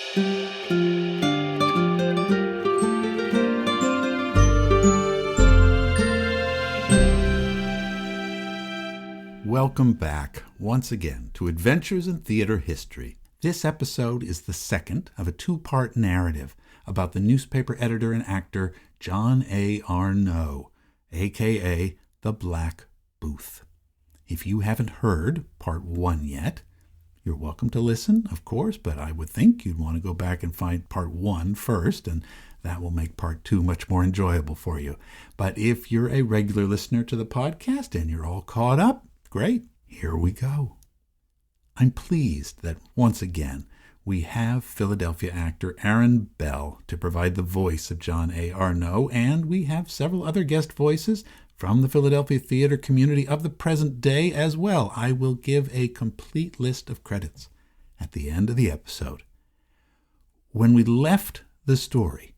Welcome back once again to Adventures in Theater History. This episode is the second of a two-part narrative about the newspaper editor and actor John A. Arneaux, a.k.a. the Black Booth. If you haven't heard part one yet, you're welcome to listen, of course, but I would think you'd want to go back and find part one first, and that will make part two much more enjoyable for you. But if you're a regular listener to the podcast and you're all caught up, great, here we go. I'm pleased that once again we have Philadelphia actor Aaron Bell to provide the voice of John A. Arneaux, and we have several other guest voices from the Philadelphia theater community of the present day as well. I will give a complete list of credits at the end of the episode. When we left the story,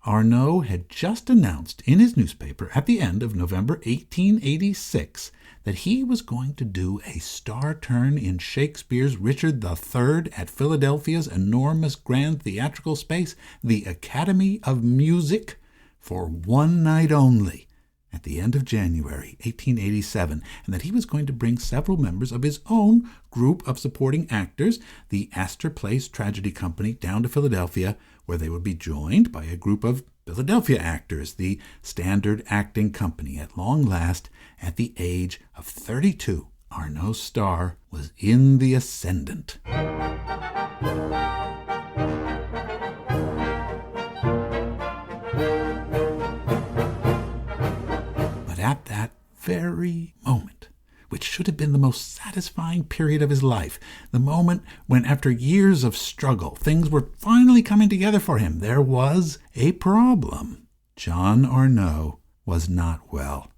Arneaux had just announced in his newspaper at the end of November 1886 that he was going to do a star turn in Shakespeare's Richard III at Philadelphia's enormous grand theatrical space, the Academy of Music, for one night only at the end of January 1887, and that he was going to bring several members of his own group of supporting actors, the Astor Place Tragedy Company, down to Philadelphia, where they would be joined by a group of Philadelphia actors, the Standard Acting Company. At long last, at the age of 32, Arneaux's star was in the ascendant. But at that very moment, which should have been the most satisfying period of his life, the moment when, after years of struggle, things were finally coming together for him, there was a problem. John Arneaux was not well.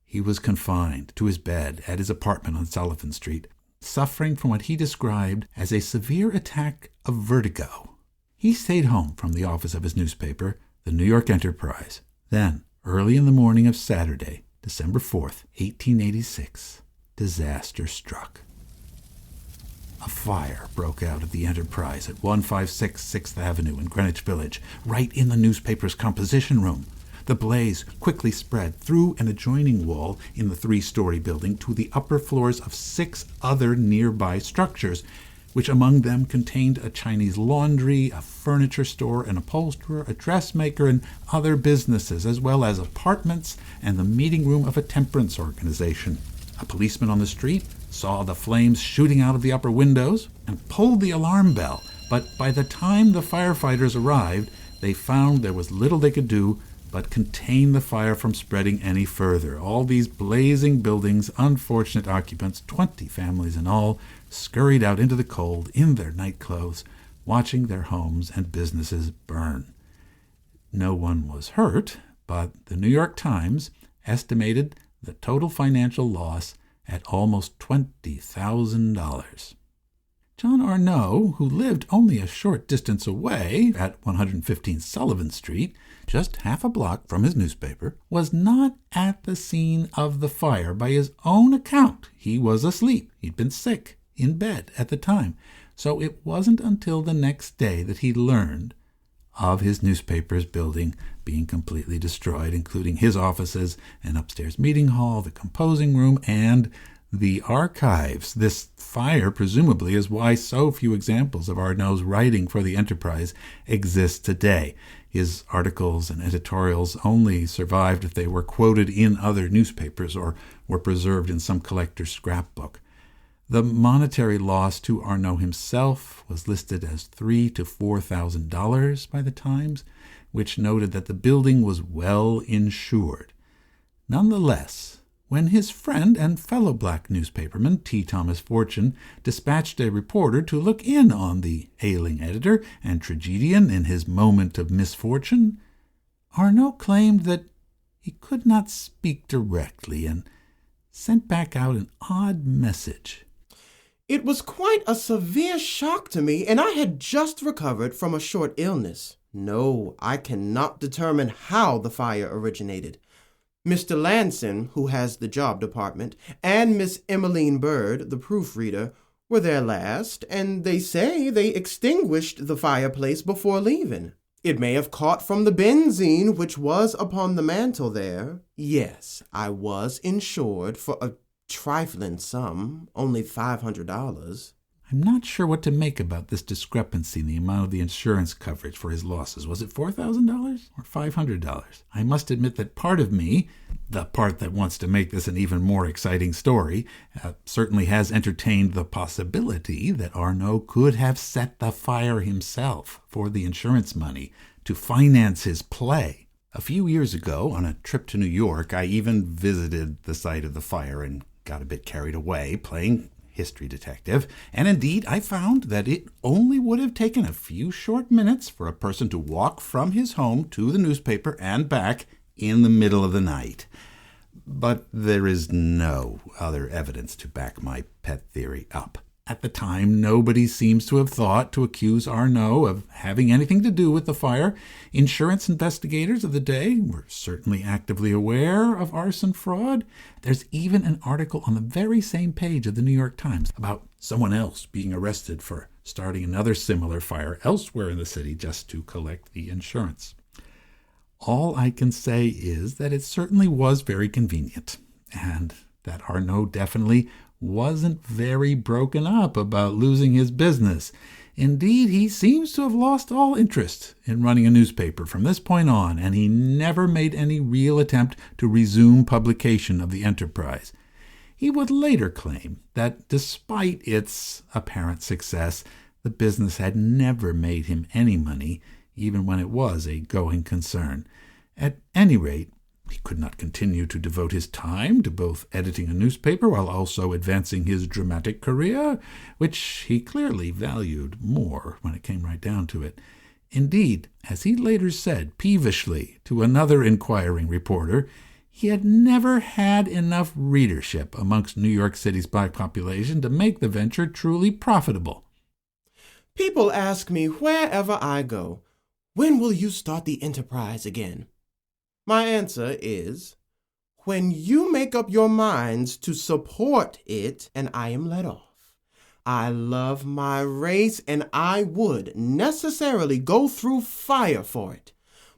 He was confined to his bed at his apartment on Sullivan Street, suffering from what he described as a severe attack of vertigo. He stayed home from the office of his newspaper, the New York Enterprise. Then, early in the morning of Saturday, December 4th, 1886, disaster struck. A fire broke out at the Enterprise at 156 6th Avenue in Greenwich Village, right in the newspaper's composition room. The blaze quickly spread through an adjoining wall in the three-story building to the upper floors of 6 other nearby structures, which among them contained a Chinese laundry, a furniture store, an upholsterer, a dressmaker, and other businesses, as well as apartments and the meeting room of a temperance organization. A policeman on the street saw the flames shooting out of the upper windows and pulled the alarm bell, but by the time the firefighters arrived, they found there was little they could do but contain the fire from spreading any further. All these blazing buildings, unfortunate occupants, 20 families in all, scurried out into the cold in their night clothes, watching their homes and businesses burn. No one was hurt, but the New York Times estimated the total financial loss at almost $20,000. John Arneaux, who lived only a short distance away at 115 Sullivan Street, just half a block from his newspaper, was not at the scene of the fire. By his own account, he was asleep. He'd been sick in bed at the time. So it wasn't until the next day that he learned of his newspaper's building being completely destroyed, including his offices, an upstairs meeting hall, the composing room, and the archives. This fire, presumably, is why so few examples of Arneaux's writing for the Enterprise exist today. His articles and editorials only survived if they were quoted in other newspapers or were preserved in some collector's scrapbook. The monetary loss to Arneaux himself was listed as $3,000 to $4,000 by the Times, which noted that the building was well insured. Nonetheless, when his friend and fellow black newspaperman T. Thomas Fortune dispatched a reporter to look in on the ailing editor and tragedian in his moment of misfortune, Arneaux claimed that he could not speak directly and sent back out an odd message. It was quite a severe shock to me, and I had just recovered from a short illness. No, I cannot determine how the fire originated. Mr. Lanson, who has the job department, and Miss Emmeline Bird, the proofreader, were there last, and they say they extinguished the fireplace before leaving. It may have caught from the benzine which was upon the mantel there. Yes, I was insured for a trifling sum, only $500. I'm not sure what to make about this discrepancy in the amount of the insurance coverage for his losses. Was it $4,000 or $500? I must admit that part of me, the part that wants to make this an even more exciting story, certainly has entertained the possibility that Arneaux could have set the fire himself for the insurance money to finance his play. A few years ago, on a trip to New York, I even visited the site of the fire and got a bit carried away playing history detective, and indeed I found that it only would have taken a few short minutes for a person to walk from his home to the newspaper and back in the middle of the night. But there is no other evidence to back my pet theory up. At the time, nobody seems to have thought to accuse Arneaux of having anything to do with the fire. Insurance investigators of the day were certainly actively aware of arson fraud. There's even an article on the very same page of the New York Times about someone else being arrested for starting another similar fire elsewhere in the city just to collect the insurance. All I can say is that it certainly was very convenient, and that Arneaux definitely wasn't very broken up about losing his business. Indeed, he seems to have lost all interest in running a newspaper from this point on, and he never made any real attempt to resume publication of the enterprise. He would later claim that despite its apparent success, the business had never made him any money, even when it was a going concern. At any rate, he could not continue to devote his time to both editing a newspaper while also advancing his dramatic career, which he clearly valued more when it came right down to it. Indeed, as he later said peevishly to another inquiring reporter, he had never had enough readership amongst New York City's black population to make the venture truly profitable. People ask me wherever I go, when will you start the enterprise again? My answer is, when you make up your minds to support it and I am let off. I love my race and I would necessarily go through fire for it.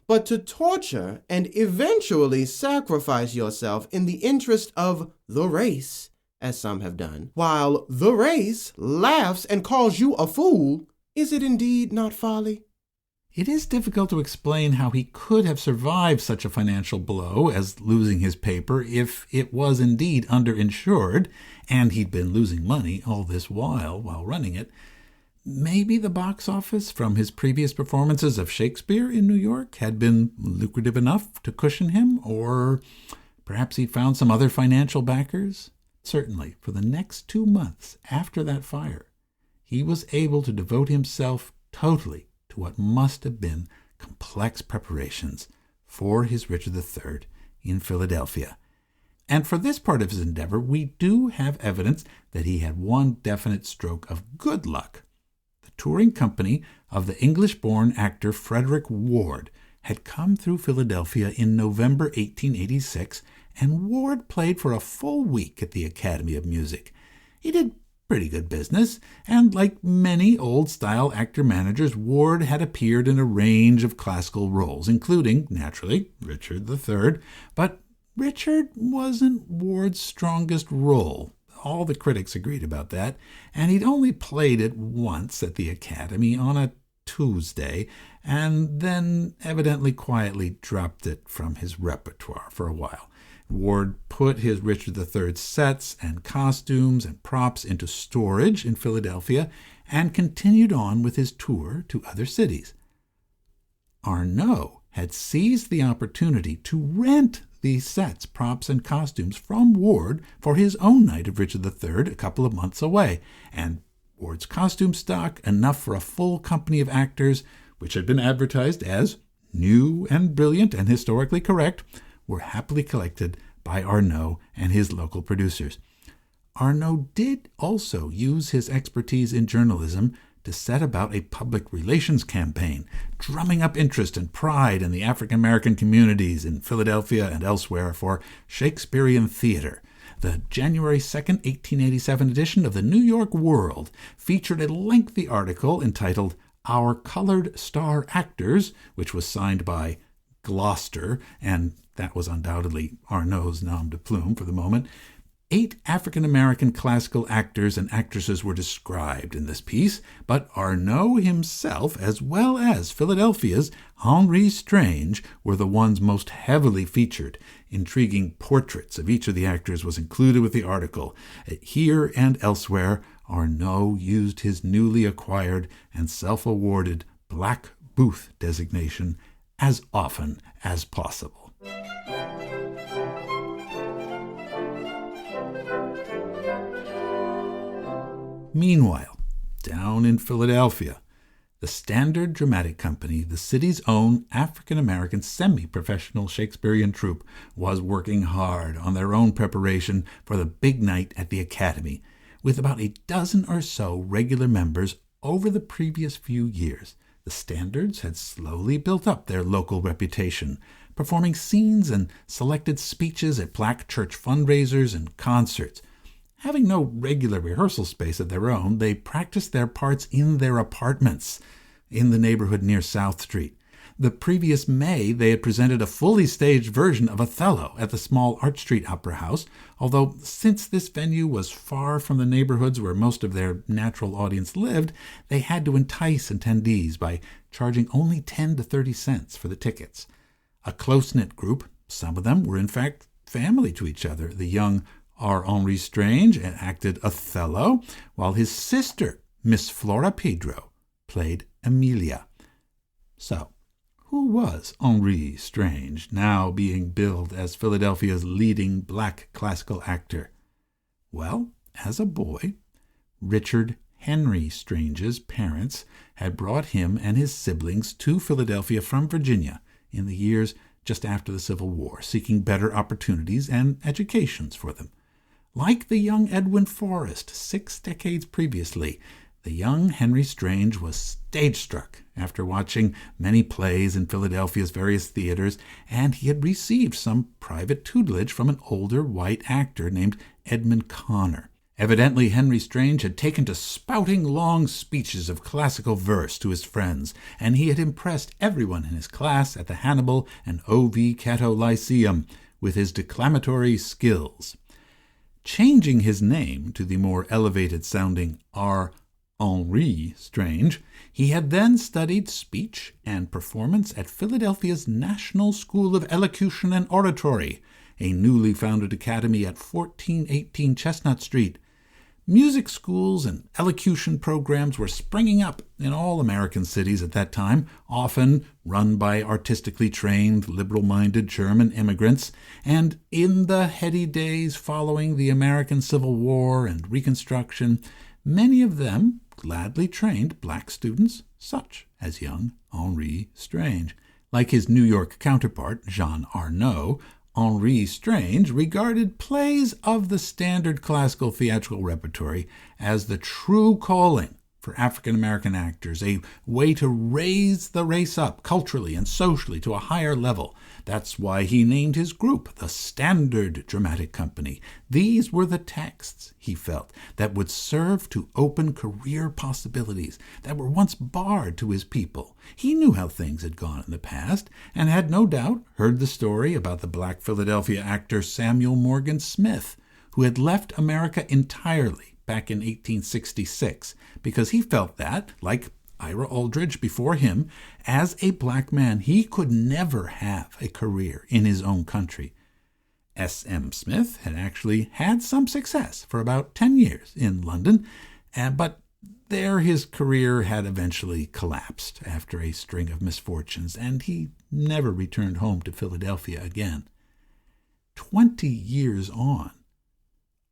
But to torture and eventually sacrifice yourself in the interest of the race, as some have done, while the race laughs and calls you a fool, is it indeed not folly? It is difficult to explain how he could have survived such a financial blow as losing his paper if it was indeed underinsured and he'd been losing money all this while running it. Maybe the box office from his previous performances of Shakespeare in New York had been lucrative enough to cushion him, or perhaps he'd found some other financial backers. Certainly, for the next 2 months after that fire, he was able to devote himself totally to what must have been complex preparations for his Richard III in Philadelphia. And for this part of his endeavor, we do have evidence that he had one definite stroke of good luck. The touring company of the English-born actor Frederick Ward had come through Philadelphia in November 1886, and Ward played for a full week at the Academy of Music. He did pretty good business, and like many old-style actor-managers, Ward had appeared in a range of classical roles, including, naturally, Richard III, but Richard wasn't Ward's strongest role. All the critics agreed about that, and he'd only played it once at the Academy on a Tuesday, and then evidently quietly dropped it from his repertoire for a while. Ward put his Richard III sets and costumes and props into storage in Philadelphia and continued on with his tour to other cities. Arneaux had seized the opportunity to rent these sets, props, and costumes from Ward for his own night of Richard III a couple of months away, and Ward's costume stock, enough for a full company of actors, which had been advertised as new and brilliant and historically correct, were happily collected by Arneaux and his local producers. Arneaux did also use his expertise in journalism to set about a public relations campaign, drumming up interest and pride in the African-American communities in Philadelphia and elsewhere for Shakespearean theater. The January 2nd, 1887 edition of the New York World featured a lengthy article entitled Our Colored Star Actors, which was signed by Gloucester, and that was undoubtedly Arnaud's nom de plume for the moment. 8 African-American classical actors and actresses were described in this piece, but Arneaux himself, as well as Philadelphia's Henri Strange, were the ones most heavily featured. Intriguing portraits of each of the actors was included with the article. Here and elsewhere, Arneaux used his newly acquired and self-awarded Black Booth designation as often as possible. Meanwhile, down in Philadelphia, the Standard Dramatic Company, the city's own African-American semi-professional Shakespearean troupe, was working hard on their own preparation for the big night at the Academy. With about a dozen or so regular members over the previous few years, the Standards had slowly built up their local reputation, performing scenes and selected speeches at black church fundraisers and concerts. Having no regular rehearsal space of their own, they practiced their parts in their apartments in the neighborhood near South Street. The previous May, they had presented a fully staged version of Othello at the small Arch Street Opera House, although since this venue was far from the neighborhoods where most of their natural audience lived, they had to entice attendees by charging only 10 to 30 cents for the tickets. A close-knit group, some of them were in fact family to each other. The young Henri Strange acted Othello, while his sister, Miss Flora Pedro, played Emilia. So, who was Henri Strange, now being billed as Philadelphia's leading black classical actor? Well, as a boy, Richard Henry Strange's parents had brought him and his siblings to Philadelphia from Virginia in the years just after the Civil War, seeking better opportunities and educations for them. Like the young Edwin Forrest 6 decades previously, the young Henri Strange was stage-struck after watching many plays in Philadelphia's various theaters, and he had received some private tutelage from an older white actor named Edmund Connor. Evidently, Henri Strange had taken to spouting long speeches of classical verse to his friends, and he had impressed everyone in his class at the Hannibal and O.V. Cato Lyceum with his declamatory skills. Changing his name to the more elevated-sounding R. Henri Strange, he had then studied speech and performance at Philadelphia's National School of Elocution and Oratory, a newly founded academy at 1418 Chestnut Street. Music schools and elocution programs were springing up in all American cities at that time, often run by artistically trained, liberal-minded German immigrants, and in the heady days following the American Civil War and Reconstruction, many of them gladly trained black students, such as young Henri Strange. Like his New York counterpart, Jean Arneaux, Henri Strange regarded plays of the standard classical theatrical repertory as the true calling for African-American actors, a way to raise the race up culturally and socially to a higher level. That's why he named his group the Standard Dramatic Company. These were the texts, he felt, that would serve to open career possibilities that were once barred to his people. He knew how things had gone in the past, and had no doubt heard the story about the black Philadelphia actor Samuel Morgan Smith, who had left America entirely back in 1866, because he felt that, like Ira Aldridge before him, as a black man, he could never have a career in his own country. S.M. Smith had actually had some success for about 10 years in London, but there his career had eventually collapsed after a string of misfortunes, and he never returned home to Philadelphia again. 20 years on,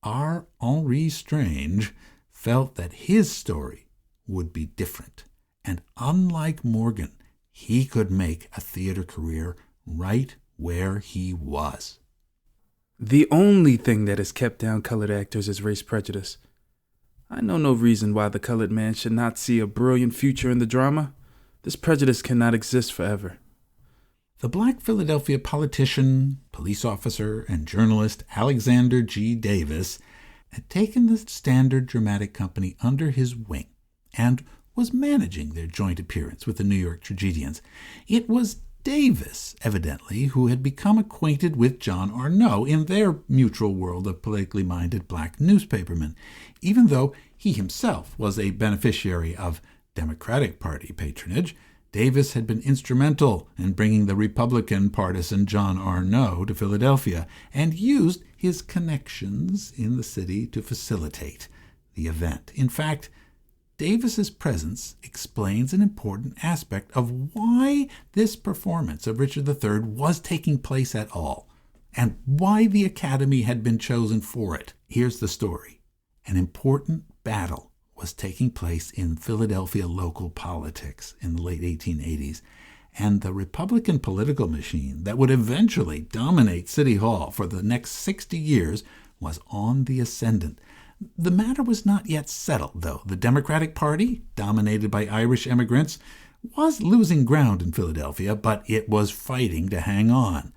our Henri Strange felt that his story would be different. And unlike Morgan, he could make a theater career right where he was. The only thing that has kept down colored actors is race prejudice. I know no reason why the colored man should not see a brilliant future in the drama. This prejudice cannot exist forever. The black Philadelphia politician, police officer, and journalist Alexander G. Davis had taken the Standard Dramatic Company under his wing and was managing their joint appearance with the New York tragedians. It was Davis, evidently, who had become acquainted with John Arneaux in their mutual world of politically minded black newspapermen, even though he himself was a beneficiary of Democratic Party patronage. Davis had been instrumental in bringing the Republican partisan John Arneaux to Philadelphia and used his connections in the city to facilitate the event. In fact, Davis's presence explains an important aspect of why this performance of Richard III was taking place at all, and why the Academy had been chosen for it. Here's the story. An important battle was taking place in Philadelphia local politics in the late 1880s, and the Republican political machine that would eventually dominate City Hall for the next 60 years was on the ascendant. The matter was not yet settled, though. The Democratic Party, dominated by Irish immigrants, was losing ground in Philadelphia, but it was fighting to hang on.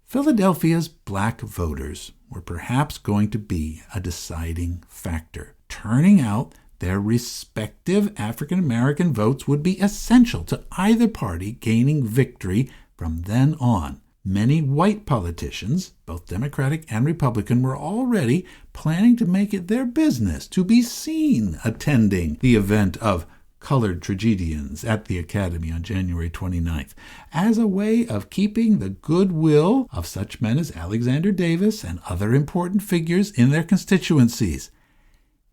Philadelphia's black voters were perhaps going to be a deciding factor. Turning out their respective African-American votes would be essential to either party gaining victory from then on. Many white politicians, both Democratic and Republican, were already planning to make it their business to be seen attending the event of colored tragedians at the Academy on January 29th, as a way of keeping the goodwill of such men as Alexander Davis and other important figures in their constituencies.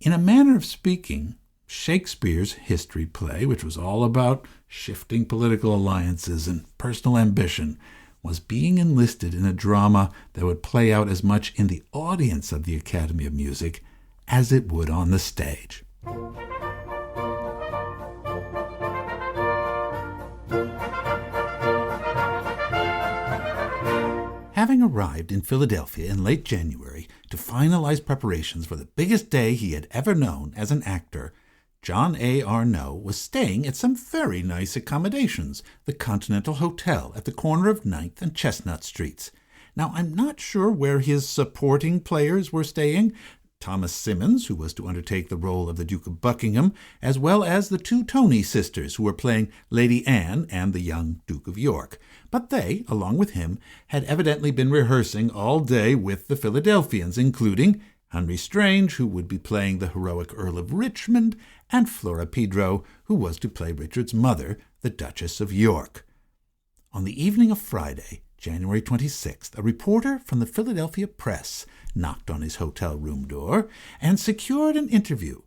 In a manner of speaking, Shakespeare's history play, which was all about shifting political alliances and personal ambition, was being enlisted in a drama that would play out as much in the audience of the Academy of Music as it would on the stage. Having arrived in Philadelphia in late January to finalize preparations for the biggest day he had ever known as an actor, John A. Arneaux was staying at some very nice accommodations, the Continental Hotel at the corner of 9th and Chestnut Streets. Now, I'm not sure where his supporting players were staying, Thomas Simmons, who was to undertake the role of the Duke of Buckingham, as well as the two Toney sisters, who were playing Lady Anne and the young Duke of York. But they, along with him, had evidently been rehearsing all day with the Philadelphians, including Henri Strange, who would be playing the heroic Earl of Richmond, and Flora Pedro, who was to play Richard's mother, the Duchess of York. On the evening of Friday, January 26th, a reporter from the Philadelphia Press knocked on his hotel room door and secured an interview.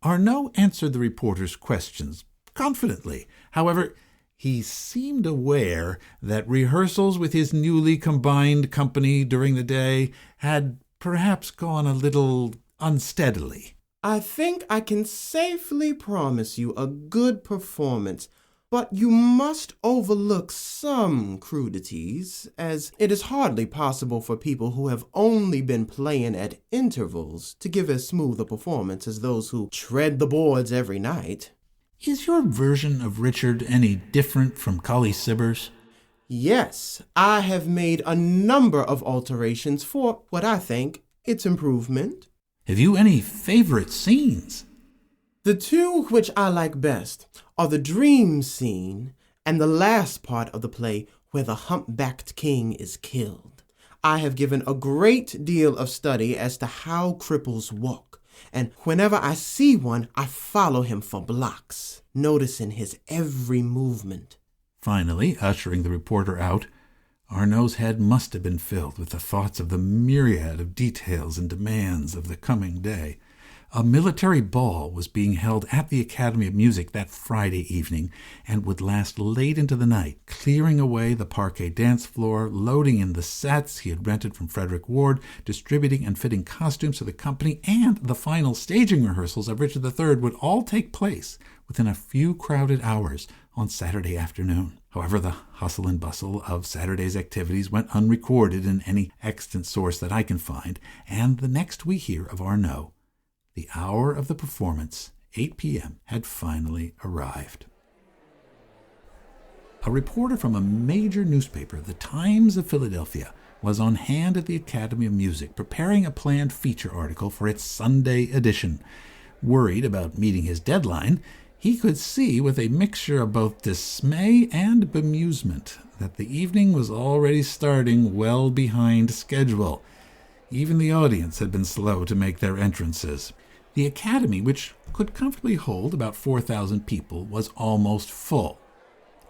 Arneaux answered the reporter's questions confidently. However, he seemed aware that rehearsals with his newly combined company during the day had perhaps gone a little unsteadily. I think I can safely promise you a good performance, but you must overlook some crudities, as it is hardly possible for people who have only been playing at intervals to give as smooth a performance as those who tread the boards every night. Is your version of Richard any different from Colley Cibber's? Yes, I have made a number of alterations for what I think its improvement. Have you any favorite scenes? The two which I like best are the dream scene and the last part of the play where the humpbacked king is killed. I have given a great deal of study as to how cripples walk, and whenever I see one, I follow him for blocks, noticing his every movement. Finally, ushering the reporter out, Arneaux's head must have been filled with the thoughts of the myriad of details and demands of the coming day. A military ball was being held at the Academy of Music that Friday evening and would last late into the night, clearing away the parquet dance floor, loading in the sets he had rented from Frederick Ward, distributing and fitting costumes to the company, and the final staging rehearsals of Richard III would all take place within a few crowded hours on Saturday afternoon. However, the hustle and bustle of Saturday's activities went unrecorded in any extant source that I can find, and the next we hear of Arneaux, the hour of the performance, 8 p.m., had finally arrived. A reporter from a major newspaper, the Times of Philadelphia, was on hand at the Academy of Music preparing a planned feature article for its Sunday edition. Worried about meeting his deadline, he could see with a mixture of both dismay and bemusement that the evening was already starting well behind schedule. Even the audience had been slow to make their entrances. The Academy, which could comfortably hold about 4,000 people, was almost full.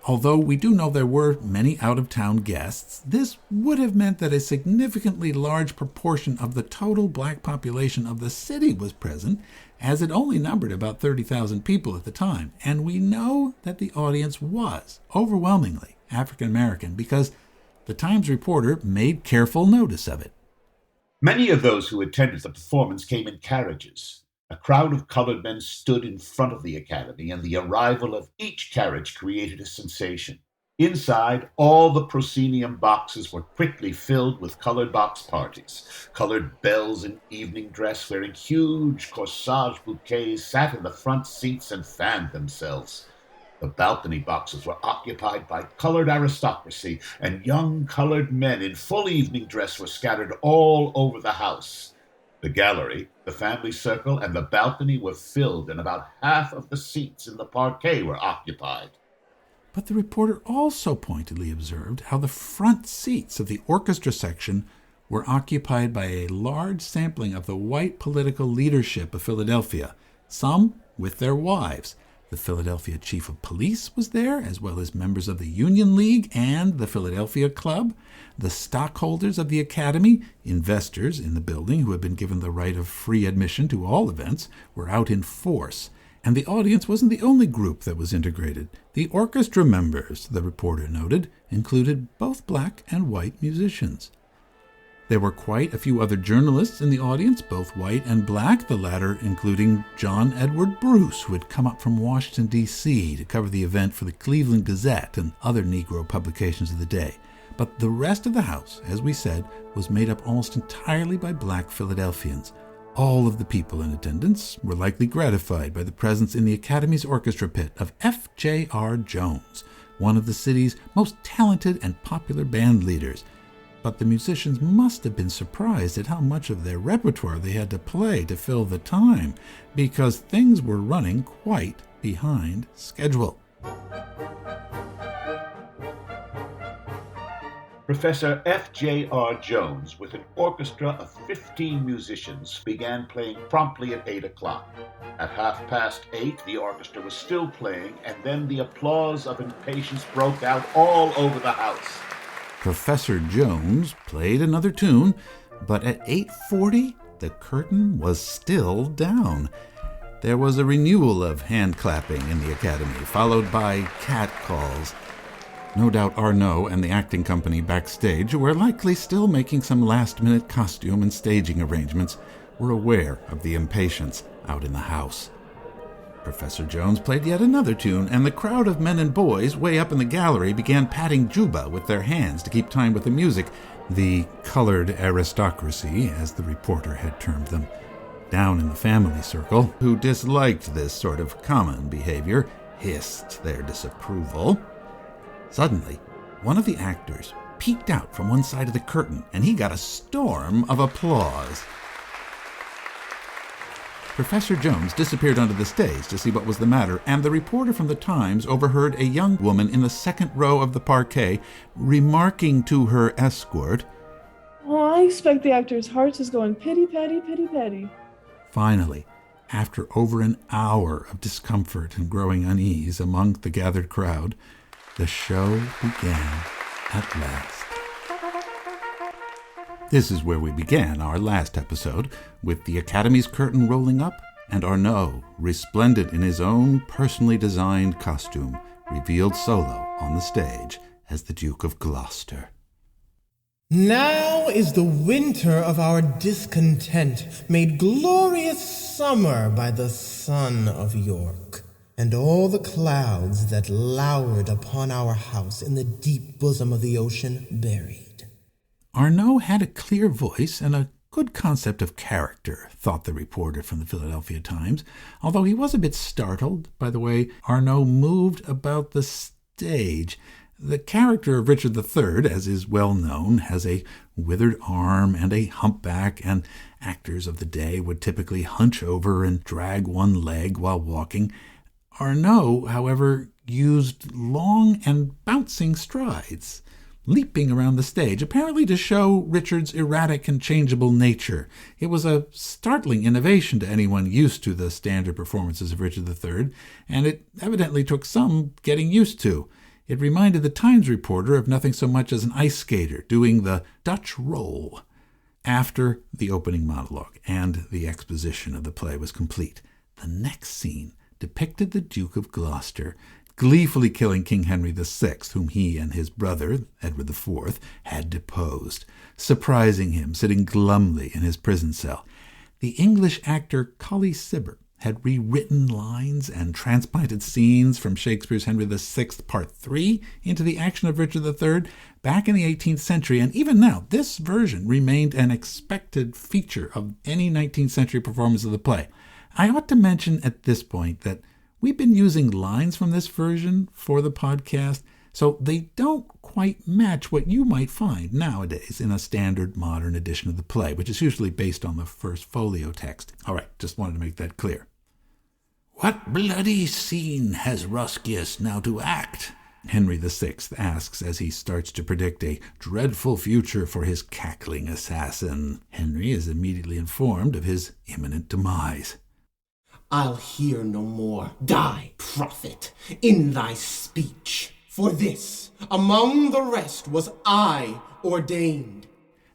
Although we do know there were many out-of-town guests, this would have meant that a significantly large proportion of the total black population of the city was present, as it only numbered about 30,000 people at the time. And we know that the audience was overwhelmingly African American because the Times reporter made careful notice of it. Many of those who attended the performance came in carriages. A crowd of colored men stood in front of the Academy, and the arrival of each carriage created a sensation. Inside, all the proscenium boxes were quickly filled with colored box parties. Colored belles in evening dress wearing huge corsage bouquets sat in the front seats and fanned themselves. The balcony boxes were occupied by colored aristocracy, and young colored men in full evening dress were scattered all over the house. The gallery, the family circle, and the balcony were filled, and about half of the seats in the parquet were occupied. But the reporter also pointedly observed how the front seats of the orchestra section were occupied by a large sampling of the white political leadership of Philadelphia, some with their wives. The Philadelphia Chief of Police was there, as well as members of the Union League and the Philadelphia Club. The stockholders of the Academy, investors in the building who had been given the right of free admission to all events, were out in force. And the audience wasn't the only group that was integrated. The orchestra members, the reporter noted, included both black and white musicians. There were quite a few other journalists in the audience, both white and black, the latter including John Edward Bruce, who had come up from Washington, D.C. to cover the event for the Cleveland Gazette and other Negro publications of the day. But the rest of the house, as we said, was made up almost entirely by black Philadelphians. All of the people in attendance were likely gratified by the presence in the Academy's orchestra pit of F.J.R. Jones, one of the city's most talented and popular band leaders. But the musicians must have been surprised at how much of their repertoire they had to play to fill the time, because things were running quite behind schedule. Professor F.J.R. Jones, with an orchestra of 15 musicians, began playing promptly at 8 o'clock. At 8:30, the orchestra was still playing, and then the applause of impatience broke out all over the house. Professor Jones played another tune, but at 8:40, the curtain was still down. There was a renewal of hand-clapping in the Academy, followed by cat-calls. No doubt Arneaux and the acting company backstage, who were likely still making some last-minute costume and staging arrangements, were aware of the impatience out in the house. Professor Jones played yet another tune, and the crowd of men and boys way up in the gallery began patting juba with their hands to keep time with the music, the colored aristocracy, as the reporter had termed them. Down in the family circle, who disliked this sort of common behavior, hissed their disapproval. Suddenly, one of the actors peeked out from one side of the curtain, and he got a storm of applause. Professor Jones disappeared onto the stage to see what was the matter, and the reporter from the Times overheard a young woman in the second row of the parquet remarking to her escort, "Oh, I expect the actor's heart is going pitty-patty, pitty-patty." Finally, after over an hour of discomfort and growing unease among the gathered crowd, the show began at last. This is where we began our last episode, with the Academy's curtain rolling up and Arneaux, resplendent in his own personally designed costume, revealed solo on the stage as the Duke of Gloucester. Now is the winter of our discontent made glorious summer by the sun of York, and all the clouds that lowered upon our house in the deep bosom of the ocean buried. Arneaux had a clear voice and a good concept of character, thought the reporter from the Philadelphia Times, although he was a bit startled by the way Arneaux moved about the stage. The character of Richard III, as is well known, has a withered arm and a humpback, and actors of the day would typically hunch over and drag one leg while walking. Arneaux, however, used long and bouncing strides, leaping around the stage, apparently to show Richard's erratic and changeable nature. It was a startling innovation to anyone used to the standard performances of Richard III, and it evidently took some getting used to. It reminded the Times reporter of nothing so much as an ice skater doing the Dutch roll. After the opening monologue and the exposition of the play was complete, the next scene depicted the Duke of Gloucester gleefully killing King Henry VI, whom he and his brother, Edward IV, had deposed, surprising him sitting glumly in his prison cell. The English actor Colley Cibber had rewritten lines and transplanted scenes from Shakespeare's Henry VI Part 3 into the action of Richard III back in the 18th century, and even now, this version remained an expected feature of any 19th century performance of the play. I ought to mention at this point that we've been using lines from this version for the podcast, so they don't quite match what you might find nowadays in a standard modern edition of the play, which is usually based on the first folio text. All right, just wanted to make that clear. "What bloody scene has Roscius now to act?" Henry VI asks as he starts to predict a dreadful future for his cackling assassin. Henry is immediately informed of his imminent demise. "I'll hear no more. Die, prophet, in thy speech. For this, among the rest, was I ordained."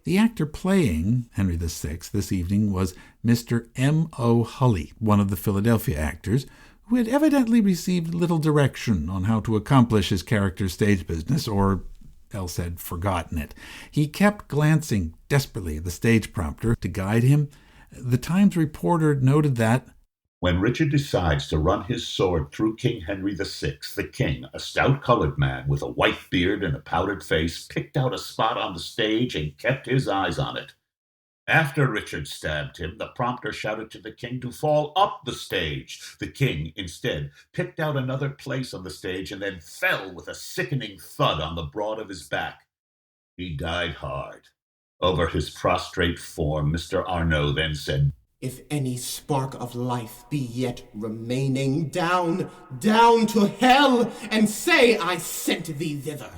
The actor playing Henry VI this evening was Mr. M.O. Hulley, one of the Philadelphia actors, who had evidently received little direction on how to accomplish his character's stage business, or else had forgotten it. He kept glancing desperately at the stage prompter to guide him. The Times reporter noted that, "When Richard decides to run his sword through King Henry VI, the king, a stout colored man with a white beard and a powdered face, picked out a spot on the stage and kept his eyes on it. After Richard stabbed him, the prompter shouted to the king to fall up the stage. The king, instead, picked out another place on the stage and then fell with a sickening thud on the broad of his back. He died hard. Over his prostrate form, Mr. Arneaux then said, 'If any spark of life be yet remaining, down, down to hell, and say I sent thee thither.'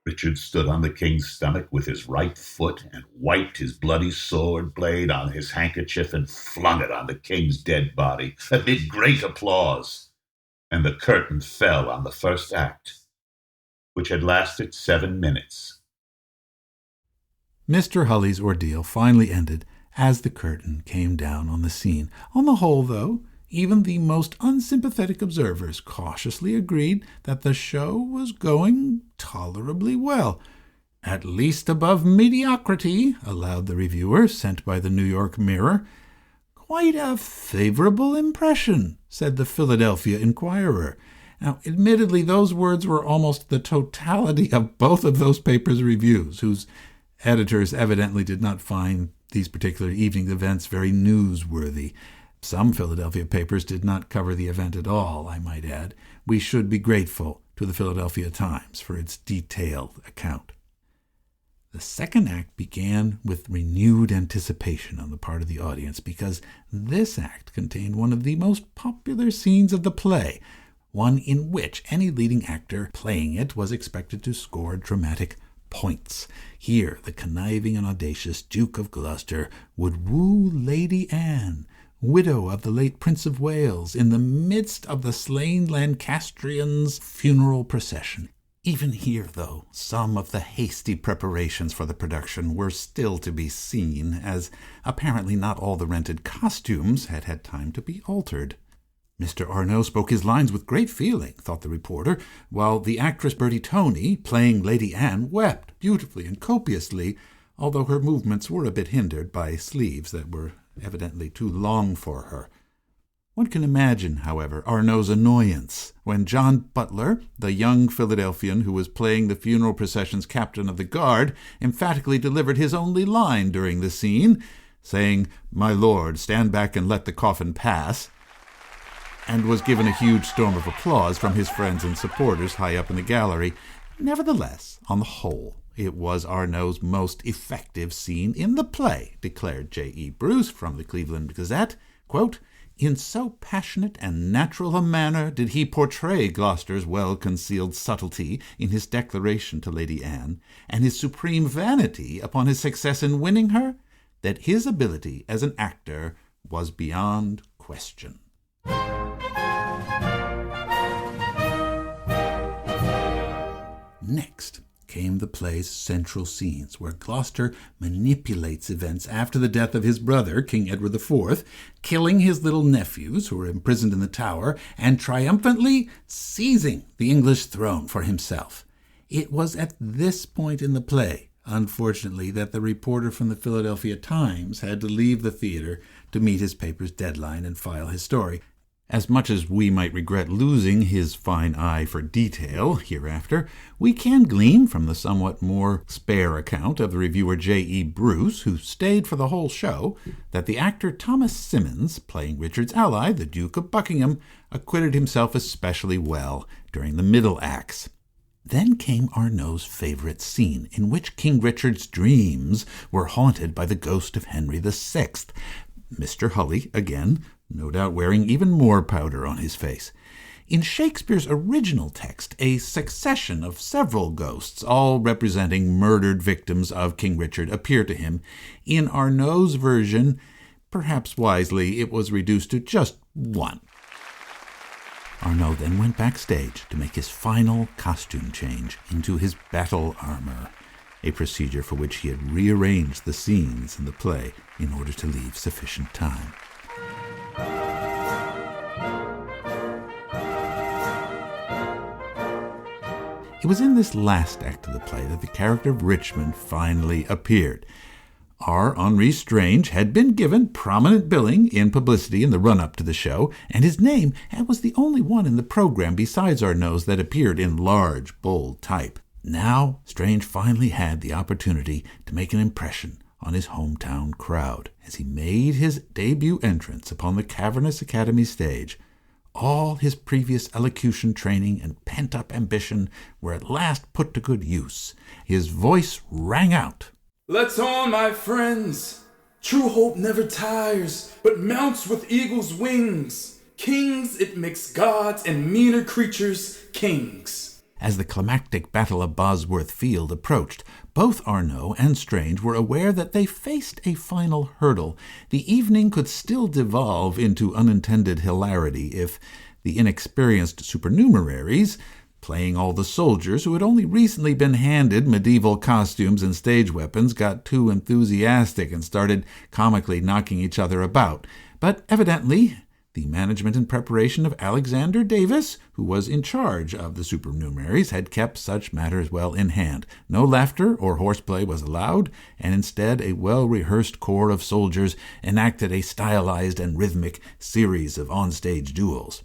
Richard stood on the king's stomach with his right foot and wiped his bloody sword blade on his handkerchief and flung it on the king's dead body, amid great applause. And the curtain fell on the first act, which had lasted 7 minutes." Mr. Hulley's ordeal finally ended as the curtain came down on the scene. On the whole, though, even the most unsympathetic observers cautiously agreed that the show was going tolerably well. "At least above mediocrity," allowed the reviewer sent by the New York Mirror. "Quite a favorable impression," said the Philadelphia Inquirer. Now, admittedly, those words were almost the totality of both of those papers' reviews, whose editors evidently did not find these particular evening events very newsworthy. Some Philadelphia papers did not cover the event at all, I might add. We should be grateful to the Philadelphia Times for its detailed account. The second act began with renewed anticipation on the part of the audience because this act contained one of the most popular scenes of the play, one in which any leading actor playing it was expected to score dramatic points. Here, the conniving and audacious Duke of Gloucester would woo Lady Anne, widow of the late Prince of Wales, in the midst of the slain Lancastrians' funeral procession. Even here, though, some of the hasty preparations for the production were still to be seen, as apparently not all the rented costumes had had time to be altered. Mr. Arneaux spoke his lines with great feeling, thought the reporter, while the actress Bertie Toney, playing Lady Anne, wept beautifully and copiously, although her movements were a bit hindered by sleeves that were evidently too long for her. One can imagine, however, Arnaud's annoyance when John Butler, the young Philadelphian who was playing the funeral procession's captain of the guard, emphatically delivered his only line during the scene, saying, "My lord, stand back and let the coffin pass," and was given a huge storm of applause from his friends and supporters high up in the gallery. Nevertheless, on the whole, it was Arneaux's most effective scene in the play, declared J.E. Bruce from the Cleveland Gazette. Quote, "In so passionate and natural a manner did he portray Gloucester's well-concealed subtlety in his declaration to Lady Anne, and his supreme vanity upon his success in winning her, that his ability as an actor was beyond question." Next came the play's central scenes, where Gloucester manipulates events after the death of his brother, King Edward IV, killing his little nephews who were imprisoned in the Tower, and triumphantly seizing the English throne for himself. It was at this point in the play, unfortunately, that the reporter from the Philadelphia Times had to leave the theater to meet his paper's deadline and file his story. As much as we might regret losing his fine eye for detail hereafter, we can glean from the somewhat more spare account of the reviewer J.E. Bruce, who stayed for the whole show, that the actor Thomas Symonds, playing Richard's ally, the Duke of Buckingham, acquitted himself especially well during the middle acts. Then came Arneaux's favorite scene, in which King Richard's dreams were haunted by the ghost of Henry VI. Mr. Hully, again, no doubt wearing even more powder on his face. In Shakespeare's original text, a succession of several ghosts, all representing murdered victims of King Richard, appear to him. In Arneaux's version, perhaps wisely, it was reduced to just one. Arneaux then went backstage to make his final costume change into his battle armor, a procedure for which he had rearranged the scenes in the play in order to leave sufficient time. It was in this last act of the play that the character of Richmond finally appeared. R. Henri Strange had been given prominent billing in publicity in the run-up to the show, and his name was the only one in the program besides Arneaux's that appeared in large, bold type. Now, Strange finally had the opportunity to make an impression on his hometown crowd. As he made his debut entrance upon the cavernous Academy stage, all his previous elocution training and pent-up ambition were at last put to good use. His voice rang out. "Let's on, my friends! True hope never tires, but mounts with eagle's wings. Kings it makes gods, and meaner creatures kings." As the climactic Battle of Bosworth Field approached, both Arneaux and Strange were aware that they faced a final hurdle. The evening could still devolve into unintended hilarity if the inexperienced supernumeraries, playing all the soldiers who had only recently been handed medieval costumes and stage weapons, got too enthusiastic and started comically knocking each other about. But evidently, the management and preparation of Alexander Davis, who was in charge of the supernumeraries, had kept such matters well in hand. No laughter or horseplay was allowed, and instead a well-rehearsed corps of soldiers enacted a stylized and rhythmic series of on-stage duels.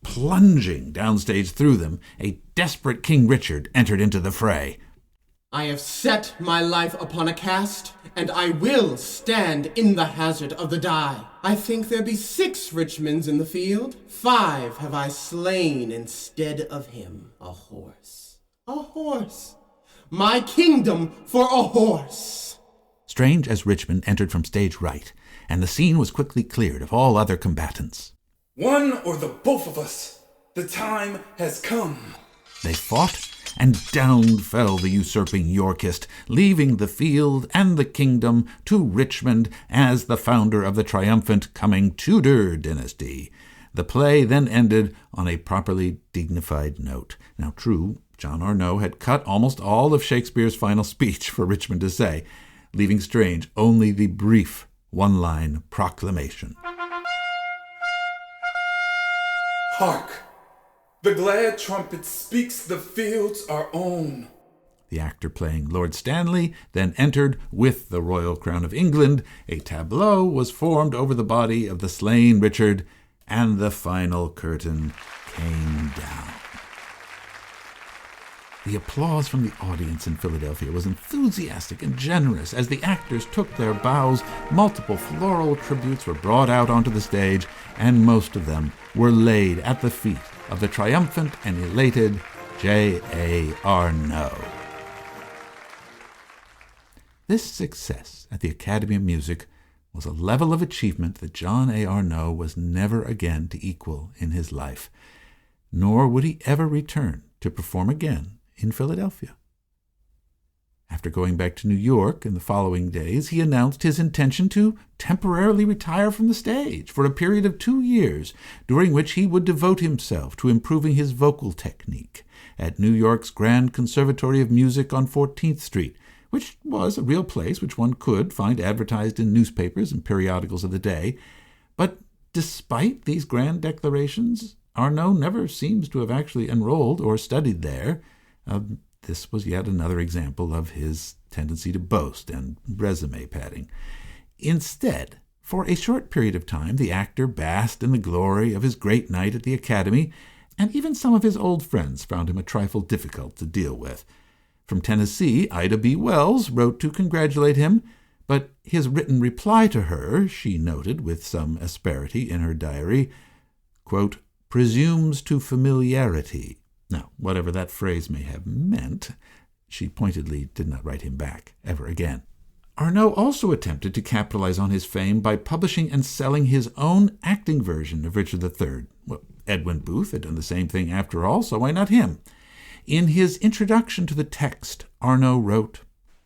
Plunging downstage through them, a desperate King Richard entered into the fray. "I have set my life upon a cast, and I will stand in the hazard of the die. I think there be 6 Richmonds in the field. 5 have I slain instead of him. A horse. A horse. My kingdom for a horse." Strange as Richmond entered from stage right, and the scene was quickly cleared of all other combatants. "One or the both of us. The time has come." They fought, and down fell the usurping Yorkist, leaving the field and the kingdom to Richmond as the founder of the triumphant coming Tudor dynasty. The play then ended on a properly dignified note. Now, true, John Arneaux had cut almost all of Shakespeare's final speech for Richmond to say, leaving Strange only the brief one-line proclamation. "Hark! The glad trumpet speaks the fields our own." The actor playing Lord Stanley then entered with the royal crown of England. A tableau was formed over the body of the slain Richard, and the final curtain came down. The applause from the audience in Philadelphia was enthusiastic and generous. As the actors took their bows, multiple floral tributes were brought out onto the stage, and most of them were laid at the feet of the triumphant and elated J.A. Arneaux. This success at the Academy of Music was a level of achievement that John A. Arneaux was never again to equal in his life, nor would he ever return to perform again in Philadelphia. After going back to New York in the following days, he announced his intention to temporarily retire from the stage for a period of 2 years, during which he would devote himself to improving his vocal technique at New York's Grand Conservatory of Music on 14th Street, which was a real place which one could find advertised in newspapers and periodicals of the day. But despite these grand declarations, Arneaux never seems to have actually enrolled or studied there. This was yet another example of his tendency to boast and resume padding. Instead, for a short period of time, the actor basked in the glory of his great night at the Academy, and even some of his old friends found him a trifle difficult to deal with. From Tennessee, Ida B. Wells wrote to congratulate him, but his written reply to her, she noted with some asperity in her diary, quote, presumes to familiarity. Now, whatever that phrase may have meant, she pointedly did not write him back ever again. Arneaux also attempted to capitalize on his fame by publishing and selling his own acting version of Richard III. Well, Edwin Booth had done the same thing after all, so why not him? In his introduction to the text, Arneaux wrote,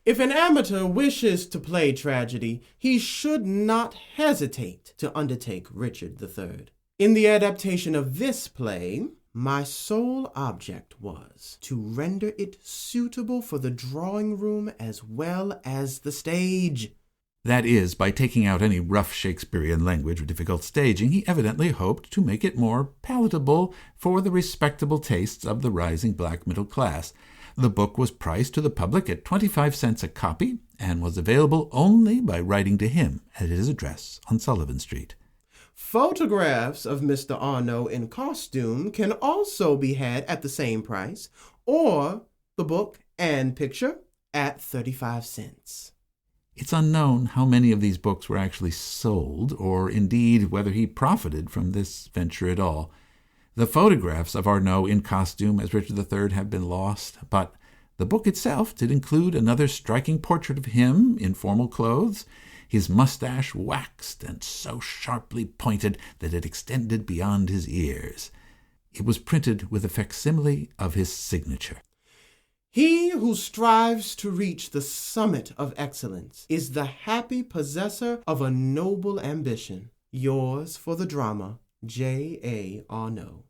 if an amateur wishes to play tragedy, he should not hesitate to undertake Richard III. In the adaptation of this play, my sole object was to render it suitable for the drawing room as well as the stage. That is, by taking out any rough Shakespearean language or difficult staging, he evidently hoped to make it more palatable for the respectable tastes of the rising black middle class. The book was priced to the public at 25 cents a copy and was available only by writing to him at his address on Sullivan Street. Photographs of Mr. Arneaux in costume can also be had at the same price, or the book and picture at 35 cents. It's unknown how many of these books were actually sold, or indeed whether he profited from this venture at all. The photographs of Arneaux in costume as Richard III have been lost, but the book itself did include another striking portrait of him in formal clothes, his mustache waxed and so sharply pointed that it extended beyond his ears. It was printed with a facsimile of his signature. He who strives to reach the summit of excellence is the happy possessor of a noble ambition. Yours for the drama, J.A. Arneaux.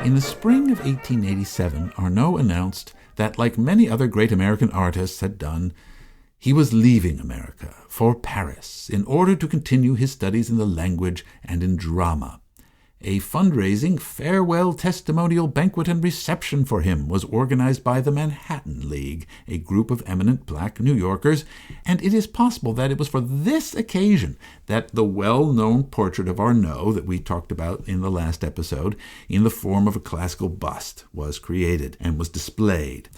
In the spring of 1887, Arneaux announced that, like many other great American artists had done, he was leaving America for Paris in order to continue his studies in the language and in drama. A fundraising farewell testimonial banquet and reception for him was organized by the Manhattan League, a group of eminent black New Yorkers, and it is possible that it was for this occasion that the well-known portrait of Arneaux that we talked about in the last episode, in the form of a classical bust, was created and was displayed.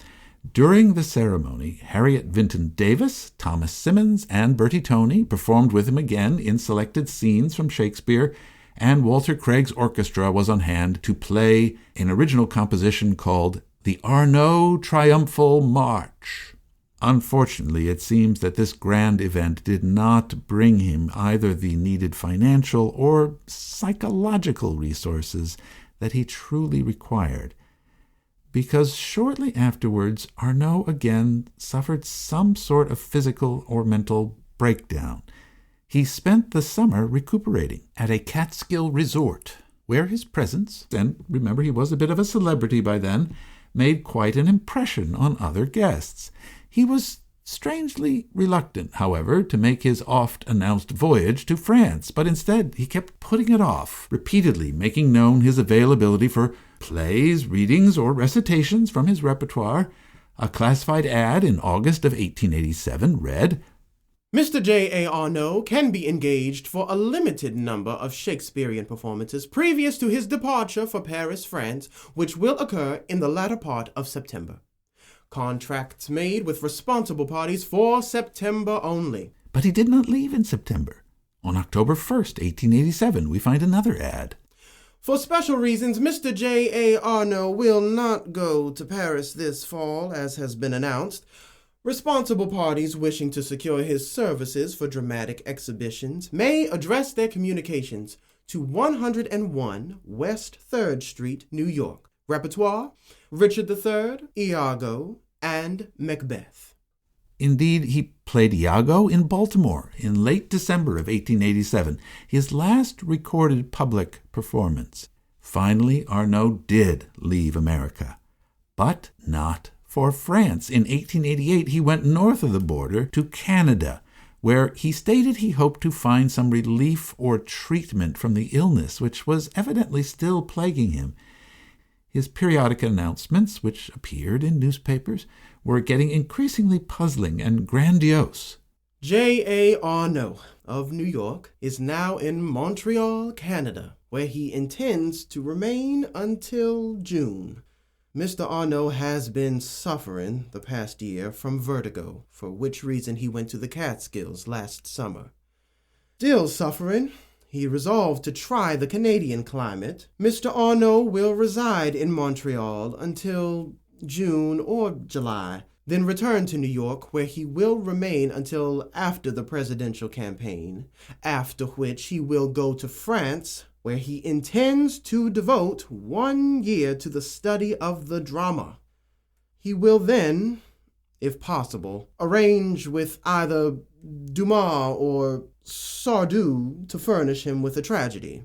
During the ceremony, Harriet Vinton Davis, Thomas Simmons, and Bertie Toney performed with him again in selected scenes from Shakespeare, and Walter Craig's orchestra was on hand to play an original composition called The Arneaux Triumphal March. Unfortunately, it seems that this grand event did not bring him either the needed financial or psychological resources that he truly required, because shortly afterwards Arneaux again suffered some sort of physical or mental breakdown. He spent the summer recuperating at a Catskill resort, where his presence, and remember he was a bit of a celebrity by then, made quite an impression on other guests. He was strangely reluctant, however, to make his oft-announced voyage to France, but instead he kept putting it off, repeatedly making known his availability for plays, readings, or recitations from his repertoire. A classified ad in August of 1887 read, Mr. J.A. Arneaux can be engaged for a limited number of Shakespearean performances previous to his departure for Paris, France, which will occur in the latter part of September. Contracts made with responsible parties for September only. But he did not leave in September. On October 1st, 1887, we find another ad. For special reasons, Mr. J.A. Arneaux will not go to Paris this fall, as has been announced. Responsible parties wishing to secure his services for dramatic exhibitions may address their communications to 101 West 3rd Street, New York. Repertoire: Richard III, Iago, and Macbeth. Indeed, he played Iago in Baltimore in late December of 1887, his last recorded public performance. Finally, Arneaux did leave America, but not for France. In 1888, he went north of the border to Canada, where he stated he hoped to find some relief or treatment from the illness which was evidently still plaguing him. His periodic announcements, which appeared in newspapers, were getting increasingly puzzling and grandiose. J.A. Arneaux of New York is now in Montreal, Canada, where he intends to remain until June. Mr. Arneaux has been suffering the past year from vertigo, for which reason he went to the Catskills last summer. Still suffering, he resolved to try the Canadian climate. Mr. Arneaux will reside in Montreal until June or July, then return to New York, where he will remain until after the presidential campaign, after which he will go to France, where he intends to devote 1 year to the study of the drama. He will then, if possible, arrange with either Dumas or Sardou to furnish him with a tragedy.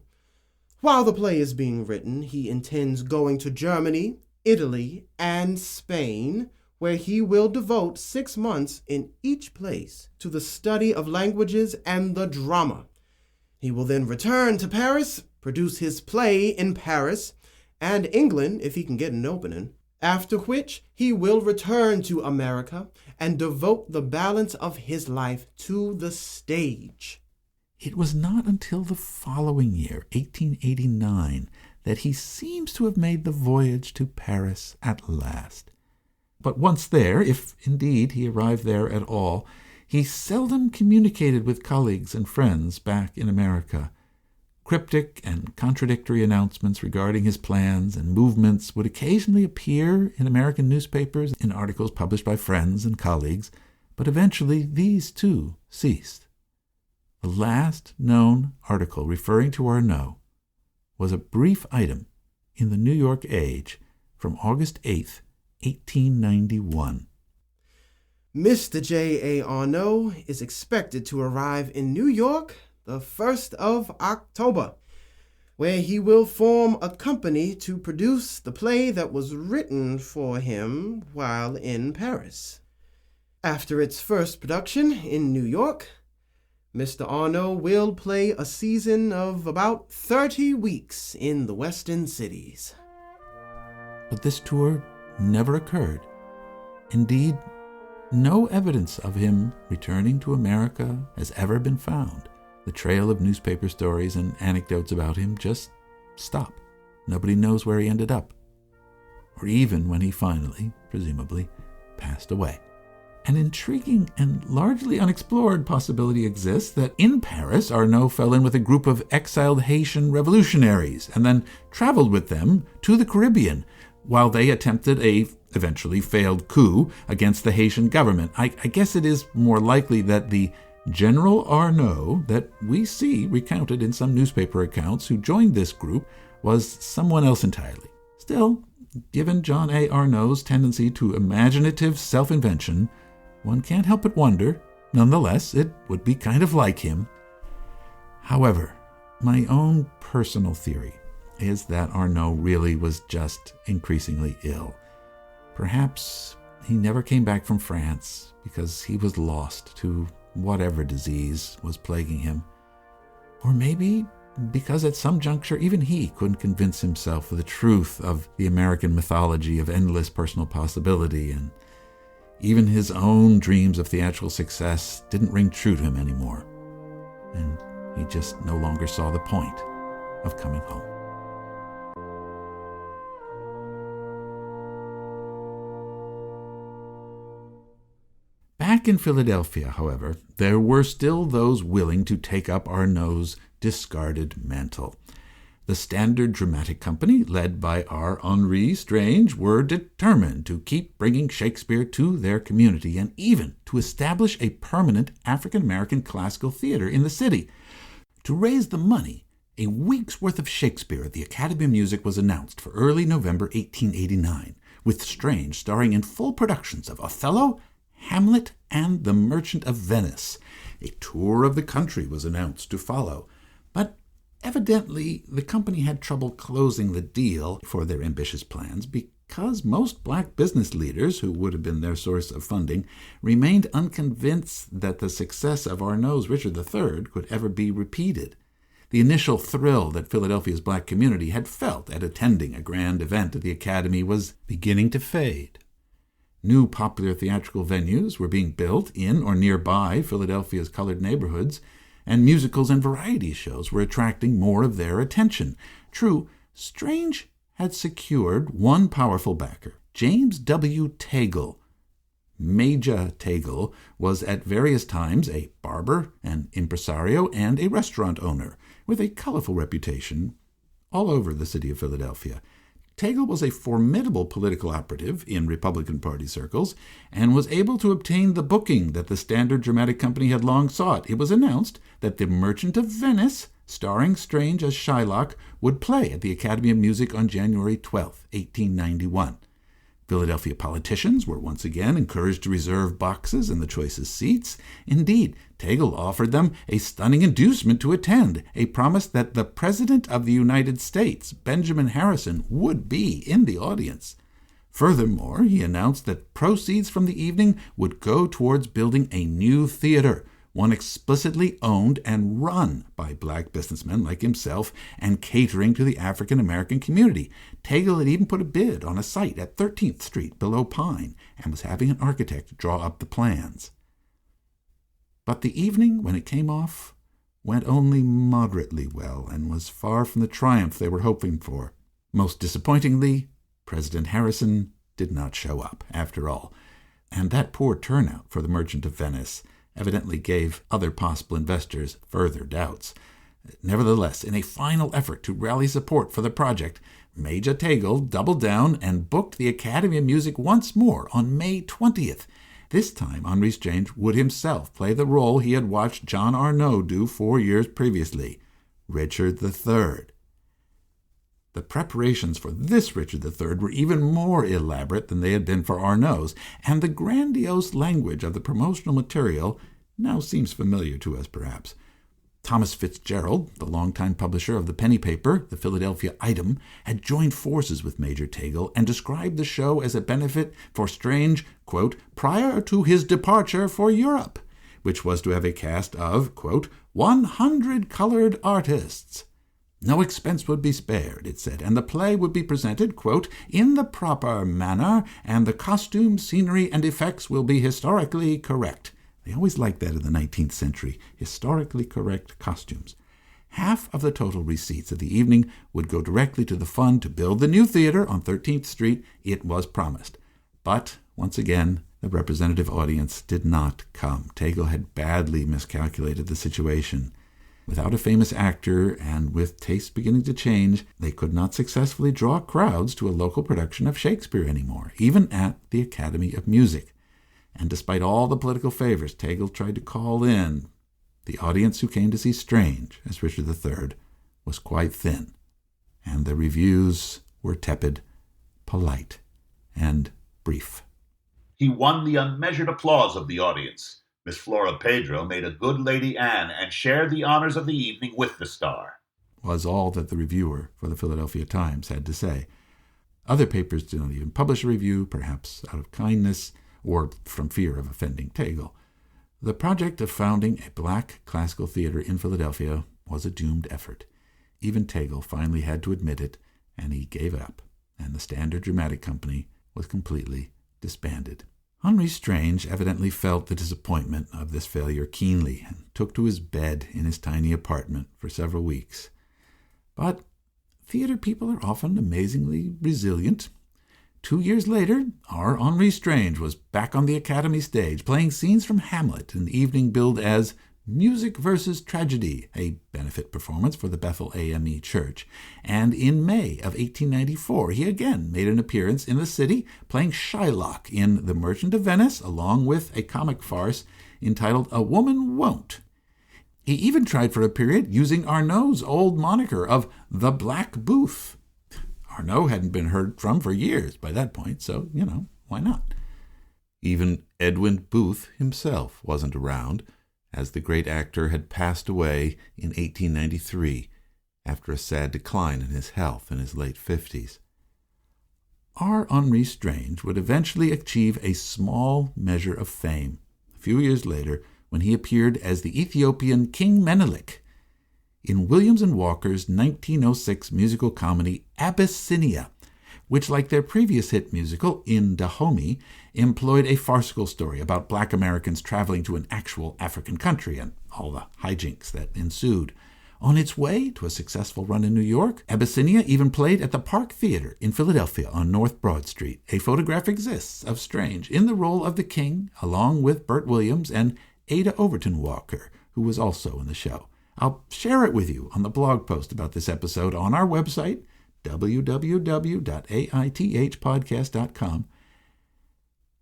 While the play is being written, he intends going to Germany, Italy, and Spain, where he will devote 6 months in each place to the study of languages and the drama. He will then return to Paris, produce his play in Paris, and England if he can get an opening, after which he will return to America and devote the balance of his life to the stage. It was not until the following year, 1889, that he seems to have made the voyage to Paris at last. But once there, if indeed he arrived there at all, he seldom communicated with colleagues and friends back in America. Cryptic and contradictory announcements regarding his plans and movements would occasionally appear in American newspapers in articles published by friends and colleagues, but eventually these too ceased. The last known article referring to Arneaux was a brief item in the New York Age from August 8th, 1891. Mr. J.A. Arneaux is expected to arrive in New York the 1st of October, where he will form a company to produce the play that was written for him while in Paris. After its first production in New York, Mr. Arneaux will play a season of about 30 weeks in the Western cities. But this tour never occurred. Indeed, no evidence of him returning to America has ever been found. The trail of newspaper stories and anecdotes about him just stop. Nobody knows where he ended up, or even when he finally, presumably, passed away. An intriguing and largely unexplored possibility exists that in Paris, Arneaux fell in with a group of exiled Haitian revolutionaries and then traveled with them to the Caribbean while they attempted a eventually failed coup against the Haitian government. I guess it is more likely that the General Arneaux that we see recounted in some newspaper accounts who joined this group was someone else entirely. Still, given John A. Arneaux's tendency to imaginative self-invention, one can't help but wonder. Nonetheless, it would be kind of like him. However, my own personal theory is that Arneaux really was just increasingly ill. Perhaps he never came back from France because he was lost to whatever disease was plaguing him. Or maybe because at some juncture even he couldn't convince himself of the truth of the American mythology of endless personal possibility, and even his own dreams of theatrical success didn't ring true to him anymore, and he just no longer saw the point of coming home. Back Back in Philadelphia, however, there were still those willing to take up Arneaux's discarded mantle. The Standard Dramatic Company, led by our Henri Strange, were determined to keep bringing Shakespeare to their community and even to establish a permanent African-American classical theater in the city. To raise the money, a week's worth of Shakespeare at the Academy of Music was announced for early November 1889, with Strange starring in full productions of Othello, Hamlet, and The Merchant of Venice. A tour of the country was announced to follow, but evidently, the company had trouble closing the deal for their ambitious plans because most black business leaders, who would have been their source of funding, remained unconvinced that the success of Arneaux's Richard III could ever be repeated. The initial thrill that Philadelphia's black community had felt at attending a grand event at the Academy was beginning to fade. New popular theatrical venues were being built in or nearby Philadelphia's colored neighborhoods, and musicals and variety shows were attracting more of their attention. True, Strange had secured one powerful backer, James W. Tagle. Major Tagle was at various times a barber, an impresario, and a restaurant owner, with a colorful reputation all over the city of Philadelphia. Tagle was a formidable political operative in Republican Party circles and was able to obtain the booking that the Standard Dramatic Company had long sought. It was announced that The Merchant of Venice, starring Strange as Shylock, would play at the Academy of Music on January 12, 1891. Philadelphia politicians were once again encouraged to reserve boxes in the choicest seats. Indeed, Tagle offered them a stunning inducement to attend, a promise that the President of the United States, Benjamin Harrison, would be in the audience. Furthermore, he announced that proceeds from the evening would go towards building a new theater, one explicitly owned and run by black businessmen like himself and catering to the African-American community. Tagle had even put a bid on a site at 13th Street below Pine and was having an architect draw up the plans. But the evening, when it came off, went only moderately well and was far from the triumph they were hoping for. Most disappointingly, President Harrison did not show up, after all, and that poor turnout for The Merchant of Venice evidently gave other possible investors further doubts. Nevertheless, in a final effort to rally support for the project, Major Tagle doubled down and booked the Academy of Music once more on May 20th. This time, Henri Strange would himself play the role he had watched John Arneaux do 4 years previously, Richard III. The preparations for this Richard III were even more elaborate than they had been for Arneaux's, and the grandiose language of the promotional material now seems familiar to us, perhaps. Thomas Fitzgerald, the longtime publisher of the penny paper, the Philadelphia Item, had joined forces with Major Tagle and described the show as a benefit for Strange, quote, prior to his departure for Europe, which was to have a cast of, quote, 100 colored artists. No expense would be spared, it said, and the play would be presented, quote, in the proper manner, and the costume, scenery, and effects will be historically correct. They always liked that in the 19th century, historically correct costumes. Half of the total receipts of the evening would go directly to the fund to build the new theater on 13th Street, it was promised. But, once again, the representative audience did not come. Tagle had badly miscalculated the situation. Without a famous actor, and with tastes beginning to change, they could not successfully draw crowds to a local production of Shakespeare anymore, even at the Academy of Music. And despite all the political favors Tagle tried to call in, the audience who came to see Strange as Richard III was quite thin, and the reviews were tepid, polite, and brief. He won the unmeasured applause of the audience. Miss Flora Pedro made a good Lady Anne and shared the honors of the evening with the star, was all that the reviewer for the Philadelphia Times had to say. Other papers did not even publish a review, perhaps out of kindness or from fear of offending Tagle. The project of founding a black classical theater in Philadelphia was a doomed effort. Even Tagle finally had to admit it, and he gave up, and the Standard Dramatic Company was completely disbanded. Henri Strange evidently felt the disappointment of this failure keenly and took to his bed in his tiny apartment for several weeks. But theater people are often amazingly resilient. 2 years later, our Henri Strange was back on the Academy stage, playing scenes from Hamlet, an evening billed as Music versus Tragedy, a benefit performance for the Bethel AME Church. And in May of 1894, he again made an appearance in the city, playing Shylock in The Merchant of Venice, along with a comic farce entitled A Woman Won't. He even tried for a period using Arneaux's old moniker of the Black Booth. Arneaux hadn't been heard from for years by that point, so, why not? Even Edwin Booth himself wasn't around, as the great actor had passed away in 1893 after a sad decline in his health in his late 50s. Our Henri Strange would eventually achieve a small measure of fame a few years later when he appeared as the Ethiopian King Menelik in Williams and Walker's 1906 musical comedy Abyssinia, which, like their previous hit musical, In Dahomey, employed a farcical story about black Americans traveling to an actual African country and all the hijinks that ensued. On its way to a successful run in New York, Abyssinia even played at the Park Theater in Philadelphia on North Broad Street. A photograph exists of Strange in the role of the king, along with Burt Williams and Ada Overton Walker, who was also in the show. I'll share it with you on the blog post about this episode on our website, www.aithpodcast.com.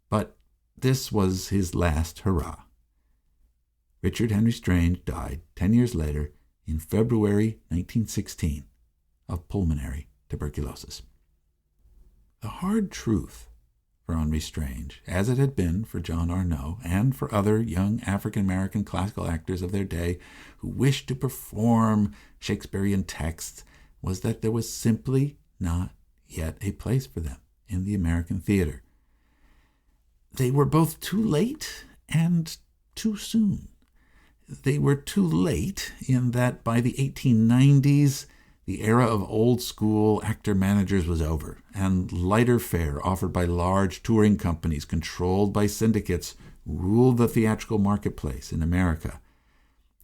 But this was his last hurrah. Richard Henry Strange died 10 years later in February 1916 of pulmonary tuberculosis. The hard truth for Henri Strange, as it had been for John Arneaux and for other young African-American classical actors of their day who wished to perform Shakespearean texts, was that there was simply not yet a place for them in the American theater. They were both too late and too soon. They were too late in that by the 1890s, the era of old-school actor-managers was over, and lighter fare offered by large touring companies controlled by syndicates ruled the theatrical marketplace in America.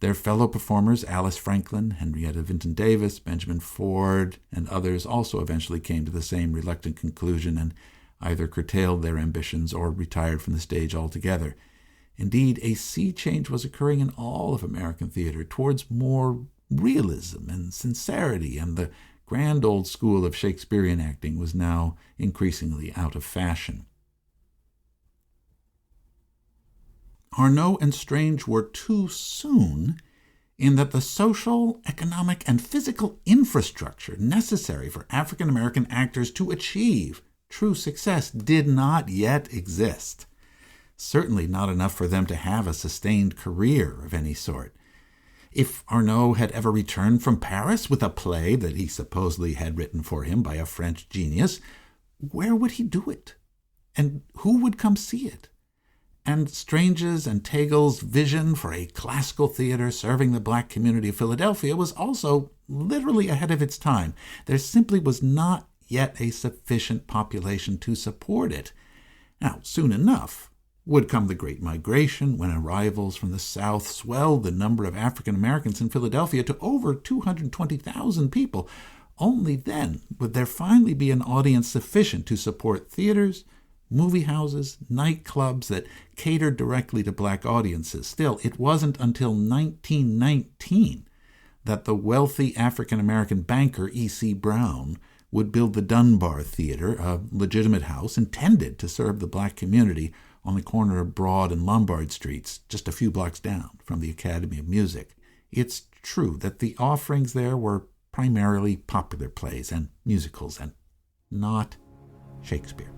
Their fellow performers, Alice Franklin, Henrietta Vinton Davis, Benjamin Ford, and others also eventually came to the same reluctant conclusion and either curtailed their ambitions or retired from the stage altogether. Indeed, a sea change was occurring in all of American theater towards more realism and sincerity, and the grand old school of Shakespearean acting was now increasingly out of fashion. Arneaux and Strange were too soon in that the social, economic, and physical infrastructure necessary for African American actors to achieve true success did not yet exist. Certainly not enough for them to have a sustained career of any sort. If Arneaux had ever returned from Paris with a play that he supposedly had written for him by a French genius, where would he do it? And who would come see it? And Strange's and Tegel's vision for a classical theater serving the black community of Philadelphia was also literally ahead of its time. There simply was not yet a sufficient population to support it. Now, soon enough would come the Great Migration, when arrivals from the South swelled the number of African Americans in Philadelphia to over 220,000 people. Only then would there finally be an audience sufficient to support theaters, movie houses, nightclubs that catered directly to black audiences. Still, it wasn't until 1919 that the wealthy African American banker E.C. Brown would build the Dunbar Theater, a legitimate house intended to serve the black community, on the corner of Broad and Lombard Streets, just a few blocks down from the Academy of Music. It's true that the offerings there were primarily popular plays and musicals, and not Shakespeare.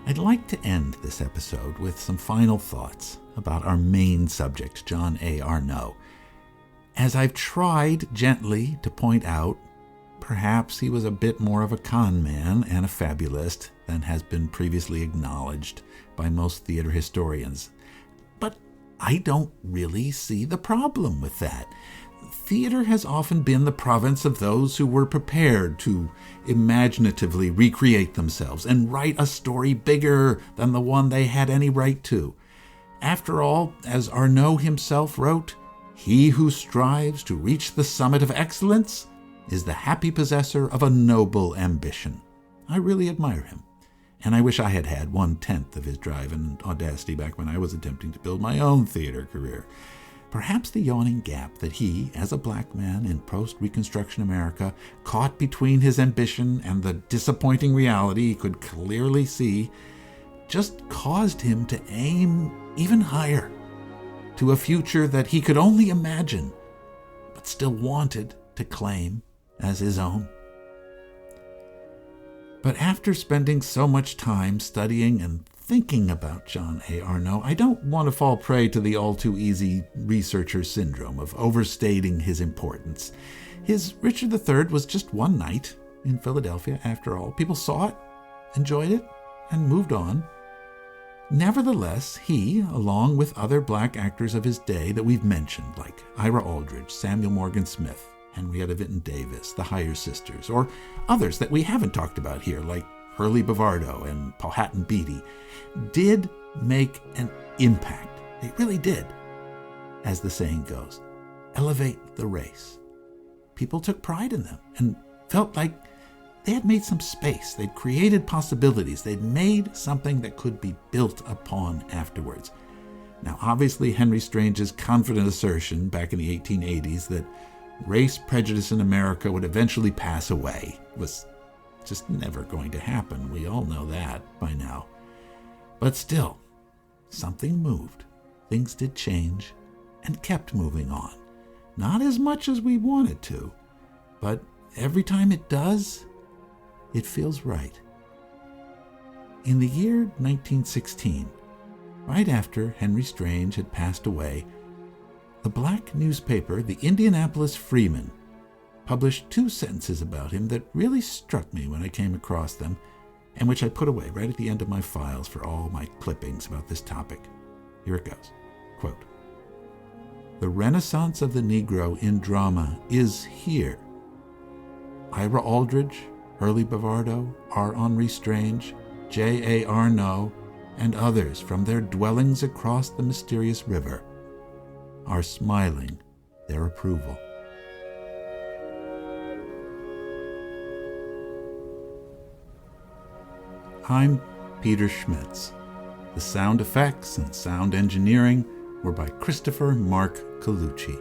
I'd like to end this episode with some final thoughts about our main subject, John A. Arneaux. As I've tried gently to point out, perhaps he was a bit more of a con man and a fabulist than has been previously acknowledged by most theater historians. But I don't really see the problem with that. Theater has often been the province of those who were prepared to imaginatively recreate themselves and write a story bigger than the one they had any right to. After all, as Arneaux himself wrote, "He who strives to reach the summit of excellence is the happy possessor of a noble ambition. I really admire him, and I wish I had had 1/10 of his drive and audacity back when I was attempting to build my own theater career. Perhaps the yawning gap that he, as a black man in post-Reconstruction America, caught between his ambition and the disappointing reality he could clearly see, just caused him to aim even higher, to a future that he could only imagine, but still wanted to claim as his own. But after spending so much time studying and thinking about John A. Arneaux, I don't want to fall prey to the all-too-easy researcher syndrome of overstating his importance. His Richard III was just one night in Philadelphia, after all. People saw it, enjoyed it, and moved on. Nevertheless, he, along with other black actors of his day that we've mentioned, like Ira Aldridge, Samuel Morgan Smith, Henrietta Vinton Davis, the Hyer Sisters, or others that we haven't talked about here, like Hurley Bavardo and Powhatan Beatty, did make an impact. They really did. As the saying goes, elevate the race. People took pride in them and felt like they had made some space. They'd created possibilities. They'd made something that could be built upon afterwards. Now, obviously, Henri Strange's confident assertion back in the 1880s that race prejudice in America would eventually pass away was just never going to happen. We all know that by now. But still, something moved. Things did change and kept moving on. Not as much as we wanted to, but every time it does, it feels right. In the year 1916, right after Henri Strange had passed away, the black newspaper, the Indianapolis Freeman, published 2 sentences about him that really struck me when I came across them, and which I put away right at the end of my files for all my clippings about this topic. Here it goes. Quote, "The renaissance of the Negro in drama is here. Ira Aldridge, Hurley Bavardo, R. Henri Strange, J. A. Arneaux, and others from their dwellings across the mysterious river are smiling their approval." I'm Peter Schmitz. The sound effects and sound engineering were by Christopher Mark Colucci.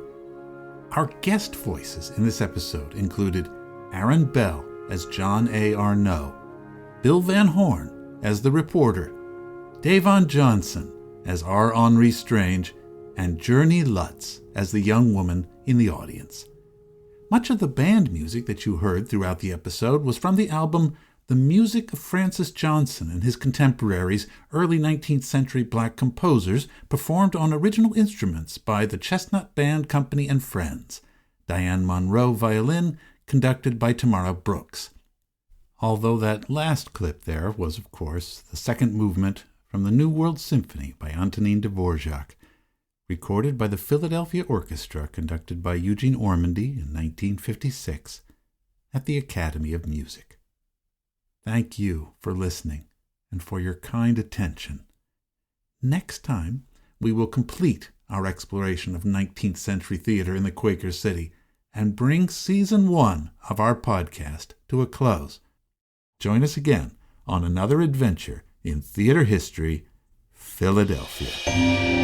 Our guest voices in this episode included Aaron Bell as John A. Arneaux, Bill Van Horn as the reporter, Davon Johnson as R. Henri Strange, and Journee Lutz as the young woman in the audience. Much of the band music that you heard throughout the episode was from the album The Music of Francis Johnson and his contemporaries, early 19th century black composers, performed on original instruments by the Chestnut Band Company and Friends. Diane Monroe violin, conducted by Tamara Brooks. Although that last clip there was, of course, the second movement from the new World Symphony by Antonin Dvorak, recorded by the Philadelphia Orchestra, conducted by Eugene Ormandy in 1956 at the Academy of Music. Thank you for listening and for your kind attention. Next time, we will complete our exploration of 19th century theater in the Quaker City and bring Season 1 of our podcast to a close. Join us again on another adventure in theater history, Philadelphia.